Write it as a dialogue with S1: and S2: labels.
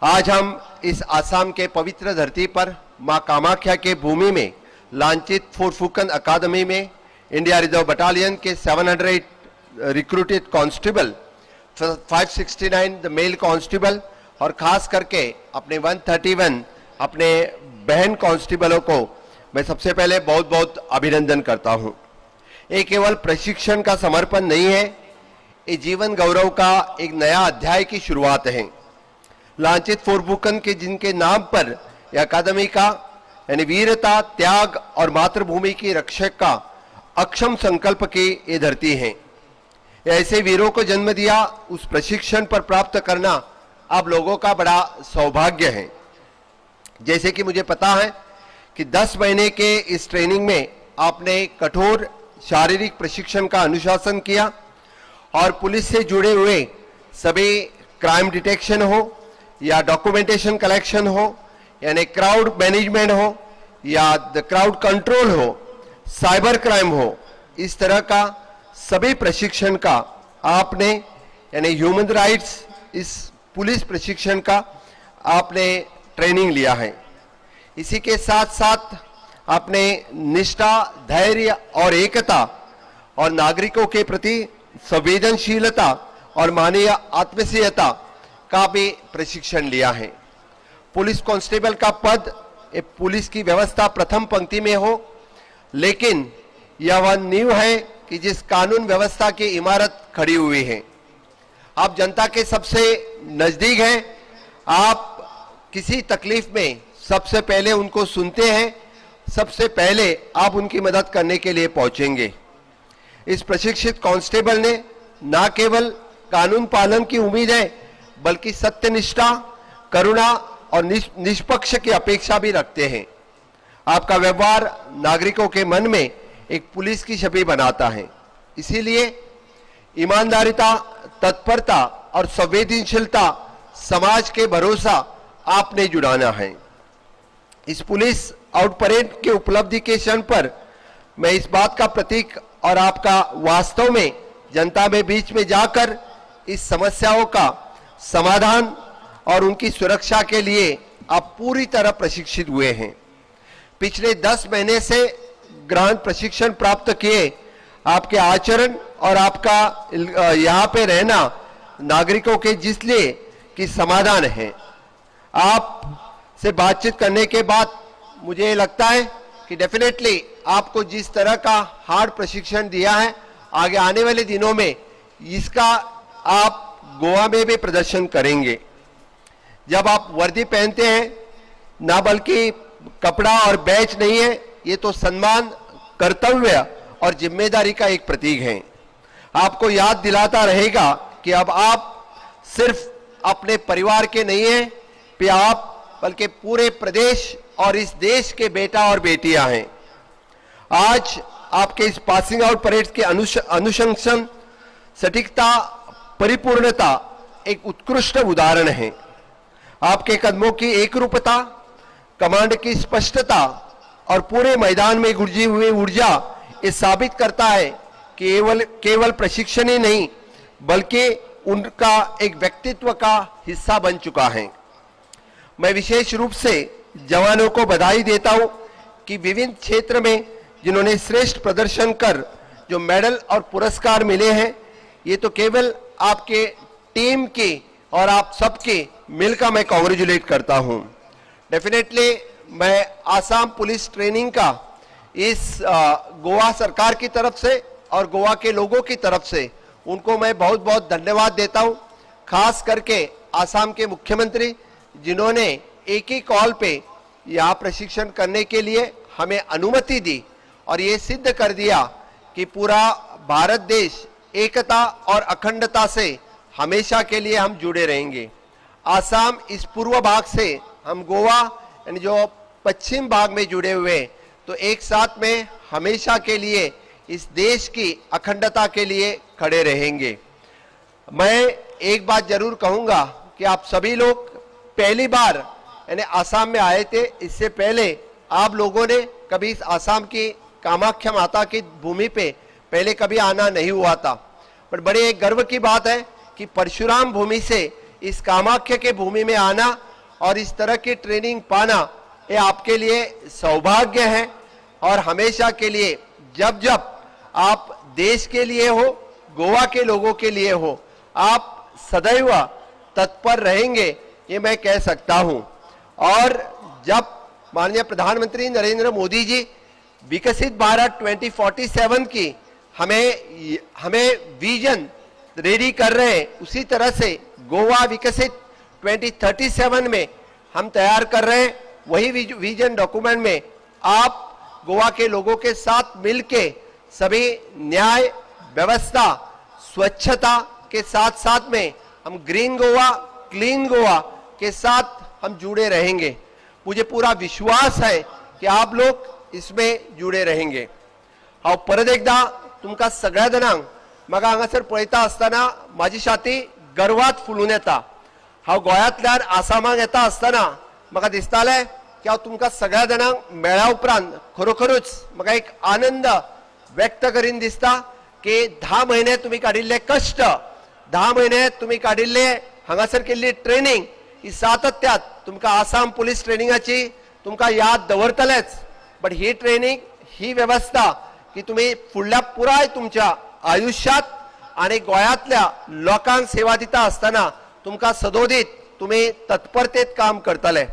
S1: आज हम इस आसाम के पवित्र धरती पर मां कामाख्या के भूमि में लांछित फोर्टफुकन अकादमी में इंडिया रिजर्व बटालियन के 700 recruited constable, 569 the mail constable और खास करके अपने 131 अपने बहन कांस्टेबलों को मैं सबसे पहले बहुत बहुत अभिनंदन करता हूं। ये केवल प्रशिक्षण का समर्पण नहीं है, ये जीवन गौरव का एक नया अध्याय की शुरुआत है। लांछित फोर्टफुकन के जिनके नाम पर यह अकादमी का यानी वीरता, त्याग और मातृभूमि की रक्षक का अक्षम संकल्प की ये धरती है। ऐसे वीरों को जन्म दिया, उस प्रशिक्षण पर प्राप्त करना आप लोगों का बड़ा सौभाग्य है। जैसे कि मुझे पता है कि 10 महीने के इस ट्रेनिंग में आपने कठोर शारीरिक प्रशिक्षण का अनुशासन किया और पुलिस से जुड़े हुए सभी क्राइम डिटेक्शन हो या डॉक्यूमेंटेशन कलेक्शन हो, यानी क्राउड मैनेजमेंट हो या द क्राउड कंट्रोल हो, साइबर क्राइम हो, इस तरह का सभी प्रशिक्षण का आपने यानी ह्यूमन राइट्स इस पुलिस प्रशिक्षण का आपने ट्रेनिंग लिया है। इसी के साथ साथ आपने निष्ठा, धैर्य और एकता और नागरिकों के प्रति संवेदनशीलता और मानवीय आत्मीयता का भी प्रशिक्षण लिया है। पुलिस कांस्टेबल का पद पुलिस की व्यवस्था प्रथम पंक्ति में हो, लेकिन यह वह नींव है कि जिस कानून व्यवस्था की इमारत खड़ी हुई है। आप जनता के सबसे नजदीक हैं, आप किसी तकलीफ में सबसे पहले उनको सुनते हैं, सबसे पहले आप उनकी मदद करने के लिए पहुंचेंगे। इस प्रशिक्षित कांस्टेबल ने न केवल कानून पालन की उम्मीद है, बल्कि सत्यनिष्ठा, करुणा और निष्पक्ष की अपेक्षा भी रखते हैं। आपका व्यवहार नागरिकों के मन में एक पुलिस की छवि बनाता है। इसीलिए ईमानदारिता, तत्परता और संवेदनशीलता समाज के भरोसा आपने जुड़ाना है। इस पुलिस आउट परेड के उपलब्धि के क्षण पर मैं इस बात का प्रतीक और आपका वास्तव में जनता में बीच में जाकर इस समस्याओं का समाधान और उनकी सुरक्षा के लिए आप पूरी तरह प्रशिक्षित हुए हैं। पिछले 10 महीने से गहन प्रशिक्षण प्राप्त किए आपके आचरण और आपका यहाँ पे रहना नागरिकों के जिसलिए कि समाधान है। आप से बातचीत करने के बाद मुझे लगता है कि डेफिनेटली आपको जिस तरह का हार्ड प्रशिक्षण दिया है, आगे आने वाले दिनों में इसका आप गोवा में भी प्रदर्शन करेंगे। जब आप वर्दी पहनते हैं, ना बल्कि कपड़ा और बैच नहीं है, ये तो सम्मान, कर्तव्य और जिम्मेदारी का एक प्रतीक है। आपको याद दिलाता रहेगा कि अब आप सिर्फ अपने परिवार के नहीं हैं, आप बल्कि पूरे प्रदेश और इस देश के बेटा और बेटियां हैं। आज आपके इस पासिंग आउट परेड के अनुशंसन, सटीकता, परिपूर्णता एक उत्कृष्ट उदाहरण है। आपके कदमों की एकरूपता, कमांड की स्पष्टता और पूरे मैदान में गुंजी हुई ऊर्जा ये साबित करता है कि केवल प्रशिक्षण ही नहीं, बल्कि उनका एक व्यक्तित्व का हिस्सा बन चुका है। मैं विशेष रूप से जवानों को बधाई देता हूं कि विभिन्न क्षेत्र में जिन्होंने श्रेष्ठ प्रदर्शन कर जो मेडल और पुरस्कार मिले हैं, ये तो केवल आपके टीम की और आप सबके मिलकर मैं कांग्रेचुलेट करता हूं। डेफिनेटली मैं आसाम पुलिस ट्रेनिंग का इस गोवा सरकार की तरफ से और गोवा के लोगों की तरफ से उनको मैं बहुत बहुत धन्यवाद देता हूं। खास करके आसाम के मुख्यमंत्री जिन्होंने एक ही कॉल पे यहाँ प्रशिक्षण करने के लिए हमें अनुमति दी और ये सिद्ध कर दिया कि पूरा भारत देश एकता और अखंडता से हमेशा के लिए हम जुड़े रहेंगे। आसाम इस पूर्व भाग से हम गोवा यानी जो पश्चिम भाग में जुड़े हुए, तो एक साथ में हमेशा के लिए इस देश की अखंडता के लिए खड़े रहेंगे। मैं एक बात जरूर कहूंगा कि आप सभी लोग पहली बार यानी आसाम में आए थे। इससे पहले आप लोगों ने कभी इस आसाम की कामाख्या माता की भूमि पे पहले कभी आना नहीं हुआ था, पर बड़े एक गर्व की बात है कि परशुराम भूमि से इस कामाख्या के भूमि में आना और इस तरह की ट्रेनिंग पाना ये आपके लिए सौभाग्य है। और हमेशा के लिए जब जब आप देश के लिए हो, गोवा के लोगों के लिए हो, आप सदैव तत्पर रहेंगे, ये मैं कह सकता हूं। और जब माननीय प्रधानमंत्री नरेंद्र मोदी जी विकसित भारत 2047 की हमें विजन रेडी कर रहे हैं, उसी तरह से गोवा विकसित 2037 में हम तैयार कर रहे हैं। वही विजन डॉक्यूमेंट में आप गोवा के लोगों के साथ मिलके सभी न्याय व्यवस्था स्वच्छता के साथ साथ में हम ग्रीन गोवा क्लीन गोवा के साथ हम जुड़े रहेंगे। मुझे पूरा विश्वास है की आप लोग इसमें जुड़े रहेंगे। हांव परत एकदा तुमकां सगळ्या जाणांक म्हाका हांगासर पळयता आसतना म्हाजी छाती गर्वात फुलून येता। हांव गोंयांतल्यान आसामाक येता आसतना म्हाका दिसतालें की हांव तुमकां सगळ्या जाणांक मेळ्ळ्या उपरांत खरोखरूच म्हाका एक आनंद व्यक्त करीन दिसता की 10 म्हयने तुम्ही काडिल्ले कश्ट, 10 म्हयने तुम्ही काडिल्ले हांगासर केल्ली ट्रेनिंग, ही सातत्यात तुमकां आसाम पुलीस ट्रेनिंगाची तुमकां याद दवरतलेच। बट ही ट्रेनिंग, ही व्यवस्था की तुम्ही फुडल्या पुराय तुमच्या आयुष्यात आणि गोंयांतल्या लोकांक सेवा दिता आसतना तुमकां सदोदीत तुम्ही तत्परतेत काम करतले।